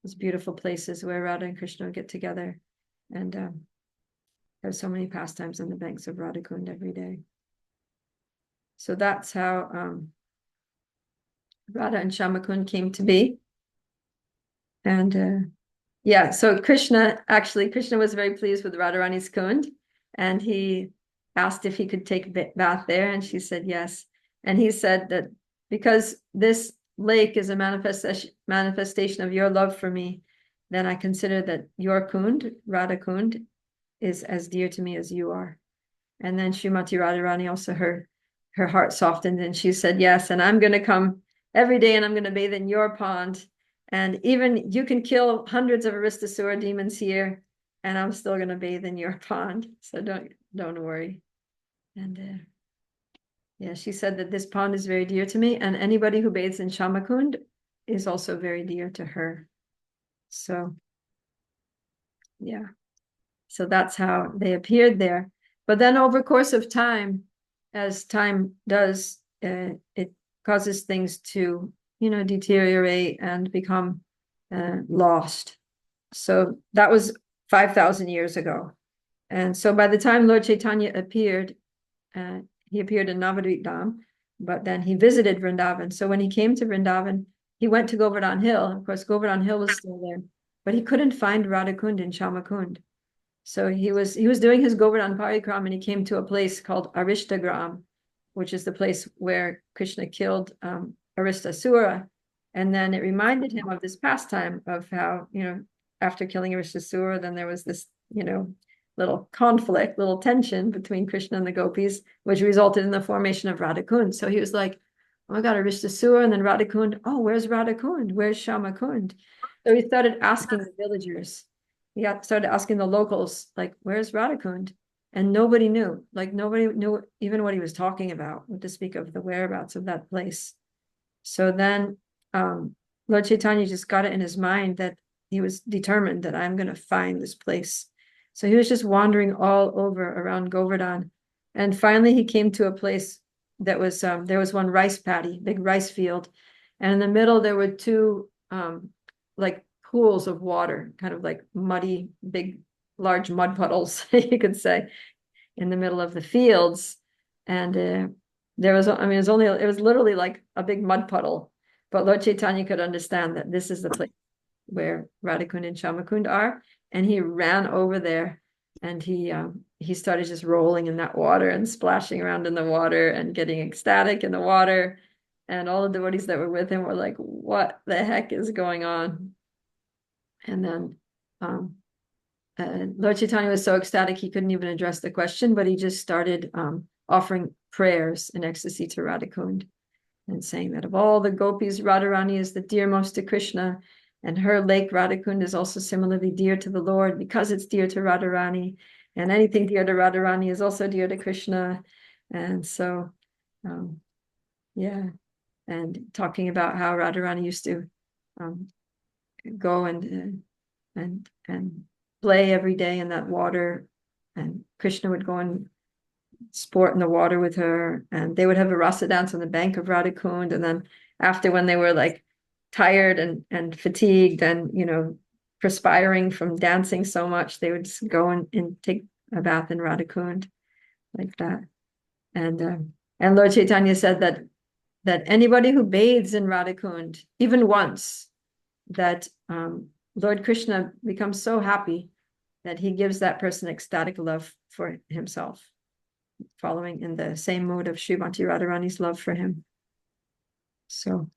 Those beautiful places where Radha and Krishna get together, and there's so many pastimes on the banks of Radha Kund every day. So that's how Radha and Shyama Kund came to be. And yeah, so Krishna was very pleased with Radharani's Kund, and he asked if he could take a bath there, and she said yes. And he said that because this lake is a manifestation of your love for me, then I consider that your Kund, Radha Kund, is as dear to me as you are. And then Srimati Radharani also, her heart softened, and she said yes, and I'm going to come every day, and I'm going to bathe in your pond. And even you can kill hundreds of Aristasura demons here, and I'm still going to bathe in your pond. So don't worry. And yeah, she said that this pond is very dear to me, and anybody who bathes in Shyama Kund is also very dear to her. So yeah, so that's how they appeared there. But then over course of time, as time does, it causes things to, deteriorate and become lost. So that was 5,000 years ago. And so by the time Lord Chaitanya appeared, he appeared in Navadvip Dham, but then he visited Vrindavan. So when he came to Vrindavan, he went to Govardhan Hill. Of course, Govardhan Hill was still there, but he couldn't find Radha Kund and Shyama Kund. So he was doing his Govardhan Parikram, and he came to a place called Arishtagram, which is the place where Krishna killed Aristasura. And then it reminded him of this pastime of how, after killing Aristasura, then there was this, little conflict, little tension between Krishna and the gopis, which resulted in the formation of Radha Kund. So he was like, oh my God, Aristasura, and then Radha Kund. Oh, where's Radha Kund? Where's Shyama Kund? So he started asking the villagers. He started asking the locals, like, where's Radha Kund? And nobody knew. Like, nobody knew even what he was talking about, to speak of the whereabouts of that place. So then Lord Chaitanya just got it in his mind that he was determined that I'm going to find this place. So he was just wandering all over around Govardhan. And finally he came to a place that was, there was one rice paddy, big rice field. And in the middle, there were two like pools of water, kind of like muddy, big, large mud puddles, you could say, in the middle of the fields. And there was, it was literally like a big mud puddle. But Lord Chaitanya could understand that this is the place where Radha Kund and Shyama Kund are. And he ran over there, and he started just rolling in that water and splashing around in the water and getting ecstatic in the water. And all the devotees that were with him were like, what the heck is going on? And then Lord Chaitanya was so ecstatic he couldn't even address the question, but he just started offering prayers in ecstasy to Radha Kund, and saying that of all the gopis, Radharani is the dearmost to Krishna, and her lake Radha Kund is also similarly dear to the Lord because it's dear to Radharani, and anything dear to Radharani is also dear to Krishna. And so, yeah, and talking about how Radharani used to go and play every day in that water, and Krishna would go and sport in the water with her, and they would have a rasa dance on the bank of Radha Kund. And then after, when they were like tired and fatigued and perspiring from dancing so much, they would just go and take a bath in Radha Kund like that. And Lord Chaitanya said that anybody who bathes in Radha Kund even once, that Lord Krishna becomes so happy that he gives that person ecstatic love for himself, following in the same mode of Srimati Radharani's love for him. So,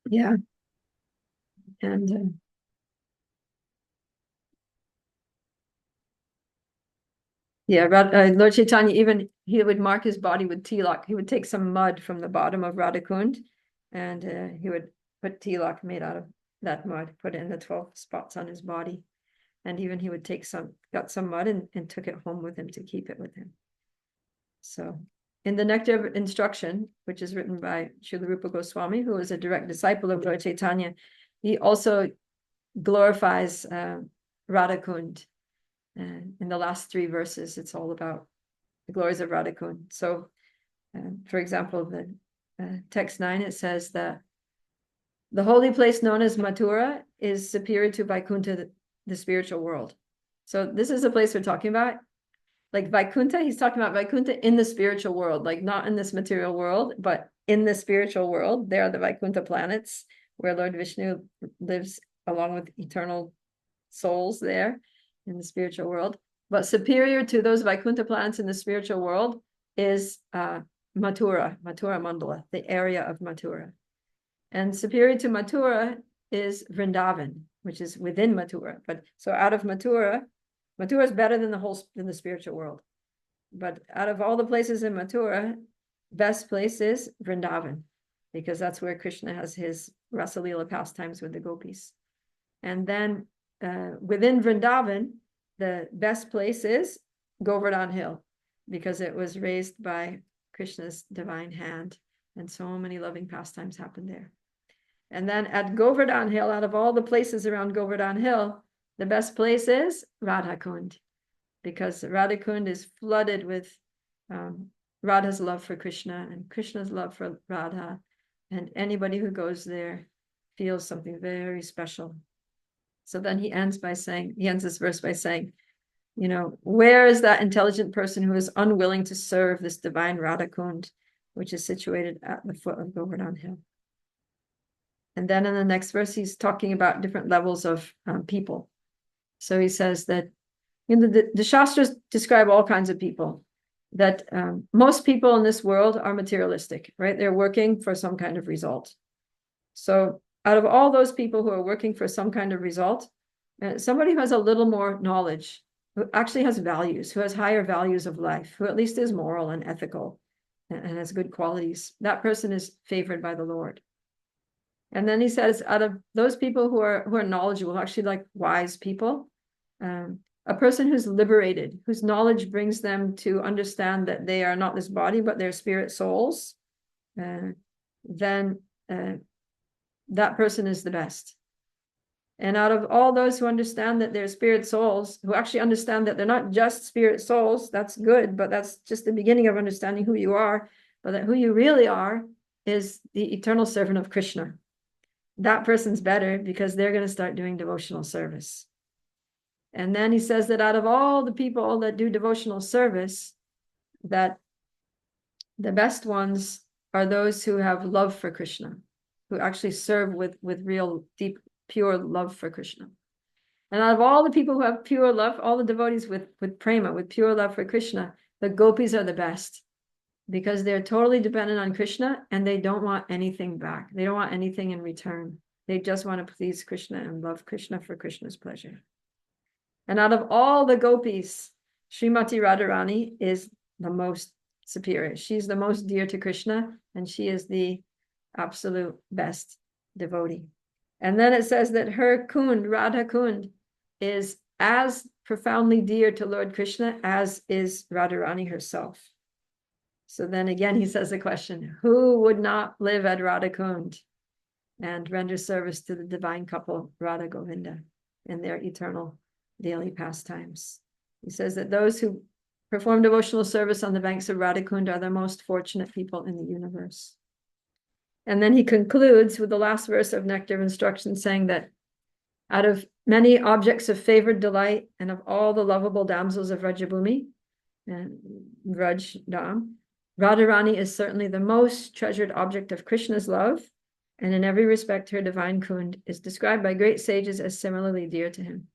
yeah. And yeah, Lord Chaitanya, even he would mark his body with tilak. He would take some mud from the bottom of Radha Kund, and he would put tilak made out of that mud, put it in the 12 spots on his body. And even he would got some mud and took it home with him to keep it with him. So in the Nectar of Instruction, which is written by Srila Rupa Goswami, who is a direct disciple of Lord Chaitanya, he also glorifies Radha Kund. And in the last 3 verses, it's all about the glories of Radha Kund. So, for example, the text 9, it says that the holy place known as Mathura is superior to Vaikuntha, the spiritual world. So this is the place we're talking about. Like Vaikuntha, he's talking about Vaikuntha in the spiritual world, like not in this material world, but in the spiritual world. There are the Vaikuntha planets where Lord Vishnu lives along with eternal souls there in the spiritual world. But superior to those Vaikuntha planets in the spiritual world is Mathura Mandala, the area of Mathura. And superior to Mathura is Vrindavan, which is within Mathura. But so out of Mathura is better than the spiritual world. But out of all the places in Mathura, best place is Vrindavan, because that's where Krishna has his Rasa Leela pastimes with the gopis. And then within Vrindavan, the best place is Govardhan Hill, because it was raised by Krishna's divine hand, and so many loving pastimes happened there. And then at Govardhan Hill, out of all the places around Govardhan Hill, the best place is Radha Kund, because Radha Kund is flooded with Radha's love for Krishna and Krishna's love for Radha. And anybody who goes there feels something very special. So then he ends this verse by saying, where is that intelligent person who is unwilling to serve this divine Radha Kund, which is situated at the foot of Govardhan Hill? And then in the next verse, he's talking about different levels of people. So he says that the Shastras describe all kinds of people, that most people in this world are materialistic, right? They're working for some kind of result. So out of all those people who are working for some kind of result, somebody who has a little more knowledge, who actually has values, who has higher values of life, who at least is moral and ethical and has good qualities, that person is favored by the Lord. And then he says, out of those people who are knowledgeable, actually like wise people, a person who's liberated, whose knowledge brings them to understand that they are not this body, but they're spirit souls, then that person is the best. And out of all those who understand that they're spirit souls, who actually understand that they're not just spirit souls, that's good, but that's just the beginning of understanding who you are, but that who you really are is the eternal servant of Krishna. That person's better because they're going to start doing devotional service. And then he says that out of all the people that do devotional service, that the best ones are those who have love for Krishna, who actually serve with real deep, pure love for Krishna. And out of all the people who have pure love, all the devotees with prema, with pure love for Krishna, the gopis are the best, because they're totally dependent on Krishna and they don't want anything back. They don't want anything in return. They just want to please Krishna and love Krishna for Krishna's pleasure. And out of all the gopis, Srimati Radharani is the most superior. She's the most dear to Krishna, and she is the absolute best devotee. And then it says that her Kund, Radha Kund, is as profoundly dear to Lord Krishna as is Radharani herself. So then again, he says the question, who would not live at Radha Kund and render service to the divine couple, Radha Govinda, in their eternal daily pastimes? He says that those who perform devotional service on the banks of Radha Kund are the most fortunate people in the universe. And then he concludes with the last verse of Nectar of Instruction, saying that out of many objects of favored delight and of all the lovable damsels of Vrajabhumi and Vraj Dham, Radharani is certainly the most treasured object of Krishna's love, and in every respect her divine Kund is described by great sages as similarly dear to him.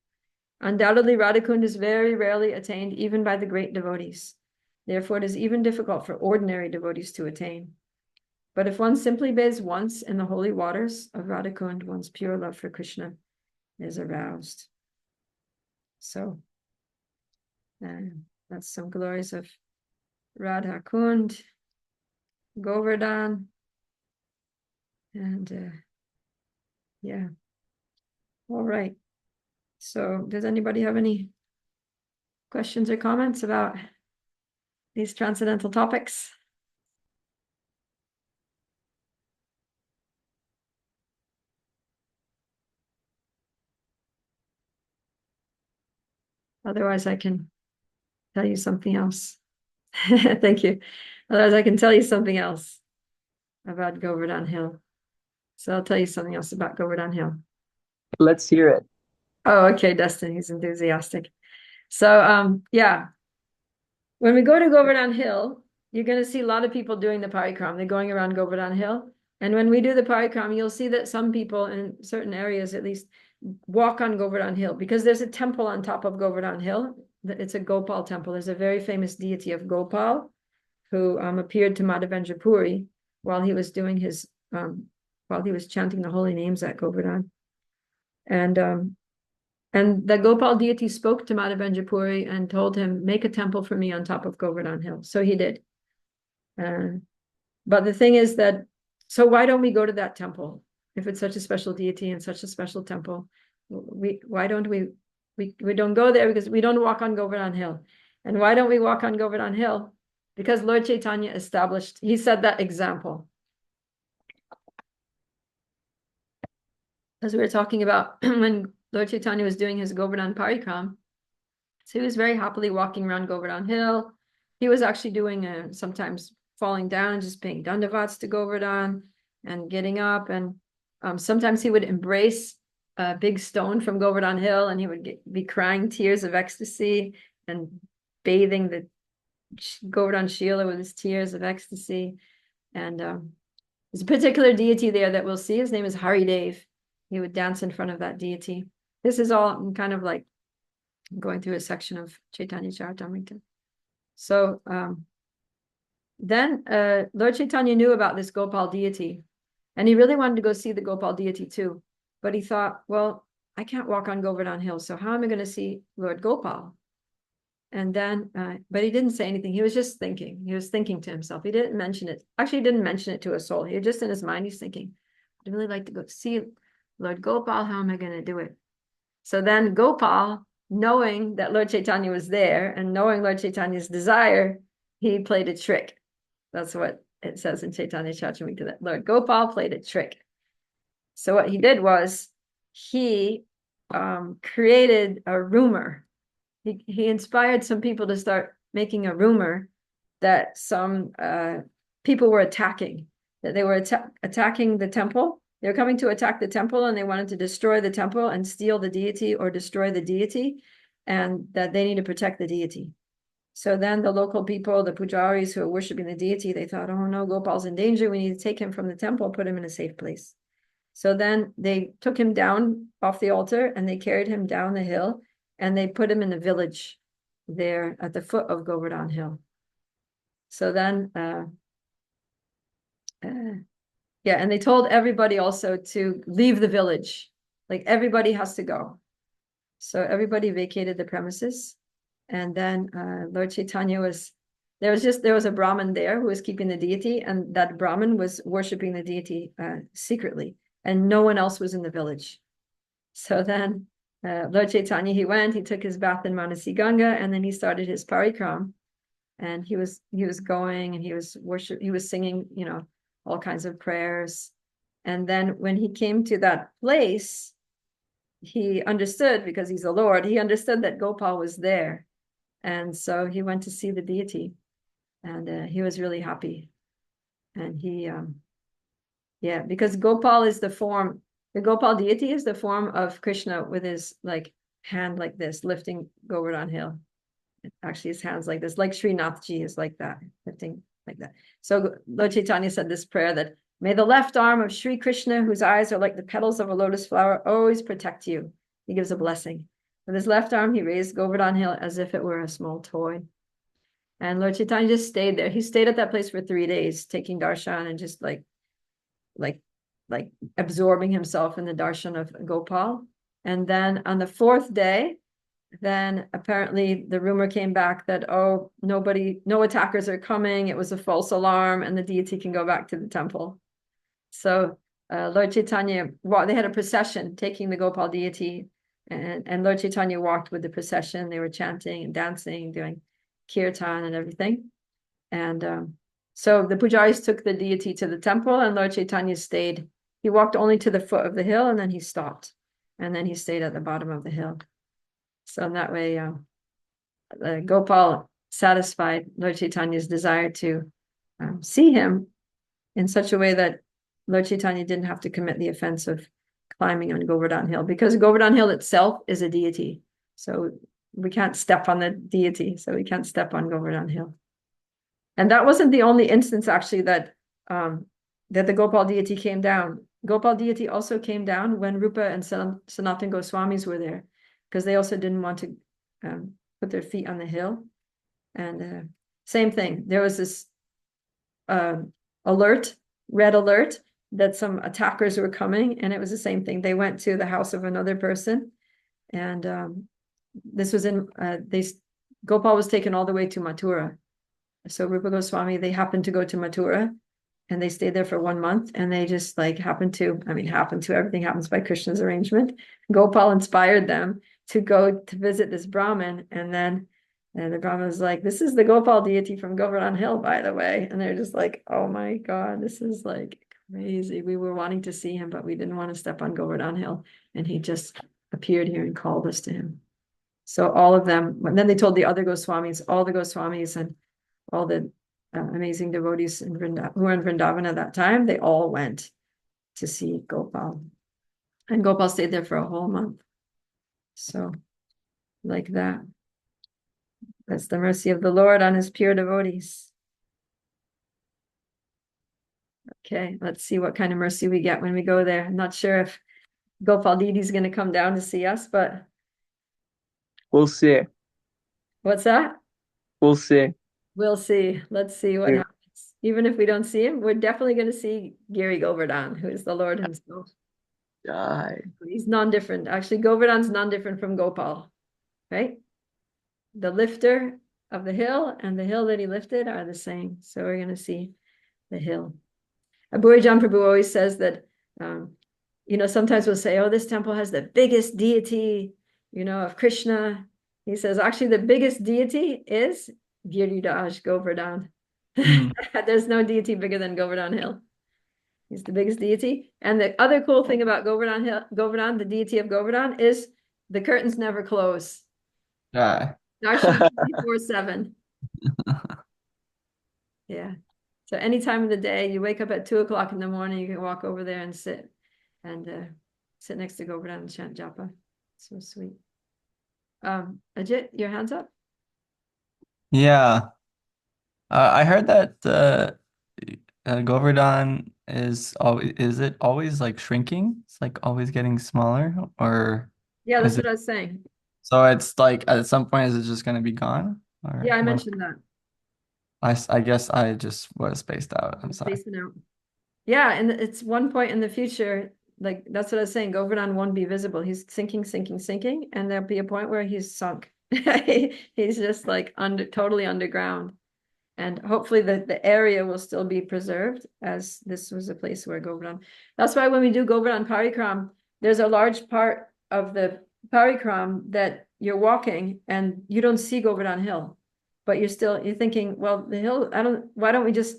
Undoubtedly, Radha Kund is very rarely attained even by the great devotees. Therefore, it is even difficult for ordinary devotees to attain. But if one simply bathes once in the holy waters of Radha Kund, one's pure love for Krishna is aroused. So, that's some glories of Radha Kund, Govardhan, and yeah. All right. So does anybody have any questions or comments about these transcendental topics? Otherwise, I can tell you something else. Thank you. Otherwise, I can tell you something else about Govardhan Hill. So I'll tell you something else about Govardhan Hill. Let's hear it. Oh, okay, Dustin, he's enthusiastic. So, yeah, when we go to Govardhan Hill, you're going to see a lot of people doing the parikram. They're going around Govardhan Hill. And when we do the parikram, you'll see that some people in certain areas, at least, walk on Govardhan Hill because there's a temple on top of Govardhan Hill. It's a Gopal temple. There's a very famous deity of Gopal who appeared to Madhavendra Puri while he was doing his while he was chanting the holy names at Govardhan. And the Gopal deity spoke to Madhavendra Puri and told him, make a temple for me on top of Govardhan Hill. So he did. But the thing is that, so why don't we go to that temple? If it's such a special deity and such a special temple, why don't we don't go there because we don't walk on Govardhan Hill. And why don't we walk on Govardhan Hill? Because Lord Chaitanya established, he said that example. As we were talking about when Lord Chaitanya was doing his Govardhan Parikram, so he was very happily walking around Govardhan Hill. He was actually doing sometimes falling down and just paying dandavats to Govardhan and getting up. And sometimes he would embrace a big stone from Govardhan Hill and he would be crying tears of ecstasy and bathing the Govardhan Shila with his tears of ecstasy. And there's a particular deity there that we'll see. His name is Haridev. He would dance in front of that deity. This is all kind of like going through a section of Chaitanya Charitamrita. So then Lord Chaitanya knew about this Gopal deity, and he really wanted to go see the Gopal deity too. But he thought, well, I can't walk on Govardhan Hill, so how am I going to see Lord Gopal? And then, but he didn't say anything. He was just thinking. He was thinking to himself. He didn't mention it. Actually, he didn't mention it to a soul. He was just in his mind. He's thinking, I'd really like to go see Lord Gopal. How am I going to do it? So then Gopal, knowing that Lord Chaitanya was there and knowing Lord Chaitanya's desire, he played a trick. That's what it says in Chaitanya Charitamrita, that Lord Gopal played a trick. So what he did was he created a rumor. He inspired some people to start making a rumor that some people were attacking, that they were attacking the temple. They were coming to attack the temple and they wanted to destroy the temple and steal the deity or destroy the deity, and that they need to protect the deity. So then the local people, the pujaris who are worshiping the deity, they thought, oh no, Gopal's in danger. We need to take him from the temple, put him in a safe place. So then they took him down off the altar and they carried him down the hill and they put him in the village there at the foot of Govardhan Hill. So then, yeah, and they told everybody also to leave the village. Like everybody has to go. So everybody vacated the premises. And then Lord Chaitanya there was a Brahmin there who was keeping the deity, and that Brahmin was worshiping the deity secretly, and no one else was in the village. So then Lord Chaitanya, he took his bath in Manasi Ganga, and then he started his parikram, and he was going and he was singing, all kinds of prayers. And then when he came to that place, he understood, because he's a Lord, he understood that Gopal was there. And so he went to see the deity, and he was really happy. And yeah, because Gopal is the Gopal deity is the form of Krishna with his hand like this, lifting Govardhan Hill. Actually, his hands like this, like Srinathji is like that, lifting like that. So Lord Chaitanya said this prayer that, may the left arm of Sri Krishna, whose eyes are like the petals of a lotus flower, always protect you. He gives a blessing. With his left arm, he raised Govardhan Hill as if it were a small toy. And Lord Chaitanya just stayed there. He stayed at that place for 3 days, taking darshan and just like absorbing himself in the darshan of Gopal. And then on the 4th day, then apparently the rumor came back that, oh, no attackers are coming. It was a false alarm and the deity can go back to the temple. So Lord Chaitanya, they had a procession taking the Gopal deity, and Lord Chaitanya walked with the procession. They were chanting and dancing, doing kirtan and everything. And so the pujaris took the deity to the temple, and Lord Chaitanya stayed. He walked only to the foot of the hill, and then he stopped. And then he stayed at the bottom of the hill. So in that way, Gopal satisfied Lord Chaitanya's desire to see him in such a way that Lord Chaitanya didn't have to commit the offense of climbing on Govardhan Hill, because Govardhan Hill itself is a deity. So we can't step on the deity, so we can't step on Govardhan Hill. And that wasn't the only instance actually that the Gopal deity came down. Gopal deity also came down when Rupa and Sanatan Goswamis were there, because they also didn't want to put their feet on the hill. And same thing, there was this red alert that some attackers were coming, and it was the same thing. They went to the house of another person, and this was in Gopal was taken all the way to Mathura. So Rupa Goswami, they happened to go to Mathura, and they stayed there for 1 month, and they just like everything happens by Krishna's arrangement. Gopal inspired them to go to visit this Brahmin, and then the Brahmin was like, this is the Gopal deity from Govardhan Hill, by the way. And they're just like, oh my God, this is like crazy. We were wanting to see him, but we didn't want to step on Govardhan Hill. And he just appeared here and called us to him. So all of them, and then they told the other Goswamis, all the Goswamis and all the amazing devotees who were in Vrindavan at that time, they all went to see Gopal. And Gopal stayed there for a whole month. So like that. That's the mercy of the Lord on his pure devotees. Okay, let's see what kind of mercy we get when we go there. I'm not sure if Gopal Didi is going to come down to see us, but We'll see. what's that? We'll see. We'll see. Let's see what happens. Even if we don't see him, we're definitely going to see Giri Govardhan, who is the Lord himself. He's non-different. Actually, Govardhan's non-different from Gopal, right? The lifter of the hill and the hill that he lifted are the same. So we're going to see the hill. Aburi John Prabhu always says that, sometimes we'll say, oh, this temple has the biggest deity, of Krishna. He says, actually, the biggest deity is Giriraja, Govardhan. There's no deity bigger than Govardhan Hill. He's the biggest deity. And the other cool thing about Govardhan Hill, the deity of Govardhan, is the curtains never close. Actually, 24/7. Yeah. So any time of the day, you wake up at 2 o'clock in the morning, you can walk over there and sit next to Govardhan and chant japa. So sweet. Ajit, your hands up? Yeah. I heard that Govardhan is it always like shrinking? It's like always getting smaller, or yeah, that's what I was saying. So it's like at some point is it just gonna be gone? Or yeah, I mentioned that. I guess I just was spaced out. I'm sorry. Spacing out. Yeah, and it's one point in the future, like that's what I was saying, Govardhan won't be visible. He's sinking, and there'll be a point where he's sunk. He's just like totally underground. And hopefully the area will still be preserved, as this was a place where Govardhan. That's why when we do Govardhan Parikram, there's a large part of the Parikram that you're walking and you don't see Govardhan Hill, but you're thinking, well, the hill, why don't we just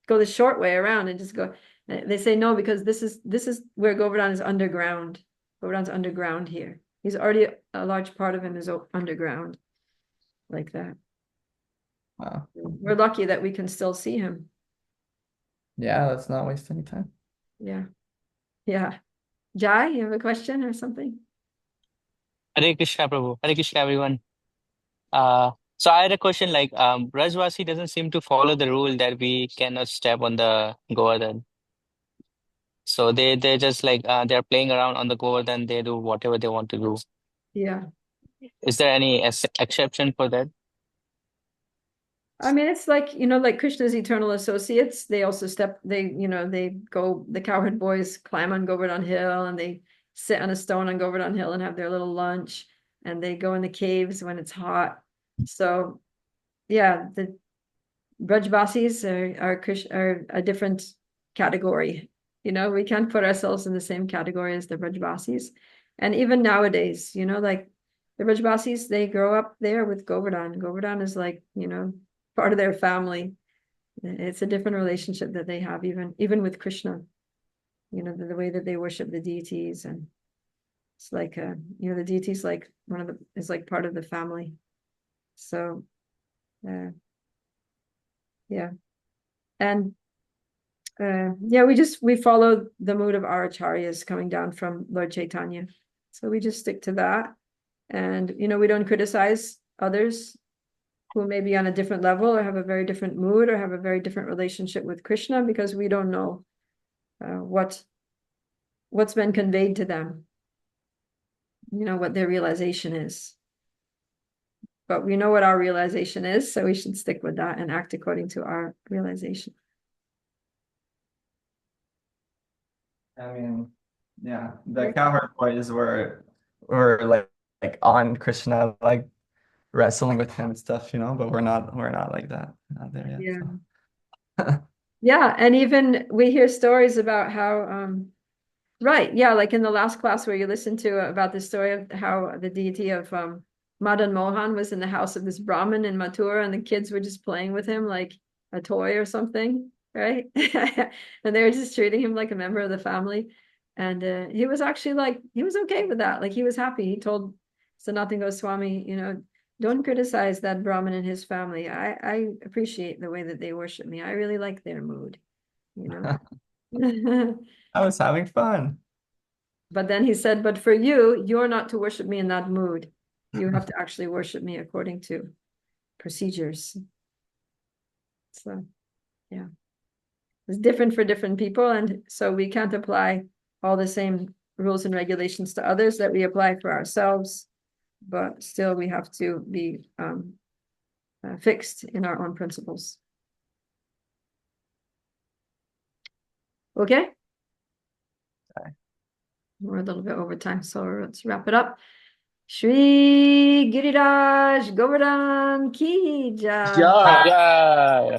go the short way around and just go? They say no, because this is where Govardhan is underground. Govardhan's underground here. He's already, a large part of him is underground, like that. Wow. We're lucky that we can still see him. Yeah, let's not waste any time. Yeah. Yeah. Jai, you have a question or something? Hare Krishna, Prabhu. Hare Krishna, everyone. So I had a question like, Brajvasi doesn't seem to follow the rule that we cannot step on the Govardhan. So they're just like, they're playing around on the Govardhan. They do whatever they want to do. Yeah. Is there any exception for that? I mean, it's like, like Krishna's eternal associates. They also they go, the cowherd boys climb on Govardhan Hill, and they sit on a stone on Govardhan Hill and have their little lunch, and they go in the caves when it's hot. So yeah, the Brajbasis are a different category. We can't put ourselves in the same category as the Brajbasis. And even nowadays, like the Brajbasis, they grow up there with Govardhan. Govardhan is like, part of their family. It's a different relationship that they have, even with Krishna, the way that they worship the deities. And it's like, the deities like is like part of the family. So, yeah. And yeah, we follow the mood of our acharyas coming down from Lord Chaitanya. So we just stick to that. And, we don't criticize others who may be on a different level or have a very different mood or have a very different relationship with Krishna, because we don't know what's been conveyed to them, what their realization is. But we know what our realization is, so we should stick with that and act according to our realization. I mean, yeah, the cowherd boys were like on Krishna, like wrestling with him and stuff, but we're not like that. We're not there yet. Yeah. So. Yeah, and even we hear stories about how right, yeah, like in the last class where you listened to about the story of how the deity of Madan Mohan was in the house of this Brahmin in Mathura, and the kids were just playing with him like a toy or something, right? And they were just treating him like a member of the family. And he was actually he was okay with that. Like he was happy. He told Sanatana Goswami, don't criticize that Brahmin and his family. I appreciate the way that they worship me. I really like their mood, I was having fun. But then he said, but for you, you're not to worship me in that mood. You have to actually worship me according to procedures. So, yeah. It's different for different people. And so we can't apply all the same rules and regulations to others that we apply for ourselves. But still, we have to be fixed in our own principles. Okay? We're a little bit over time, so let's wrap it up. Shri Giriraj Govardhan ki jai. Jai.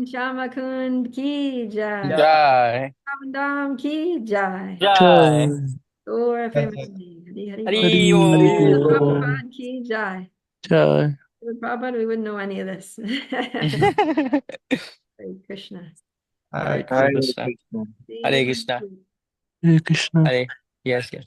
Shyama Kund ki jai. Jai. Govardhan ki jai. Jai. Gaur Premanandi. Hari Hari Bol. Hari Srila Om. Prabhupada ki jai. Jai. Srila Prabhupada, we wouldn't know any of this. Hare Krishna. All right. Hare Krishna. Krishna. Hare Krishna. Hare Krishna. Hare. Yes, yes.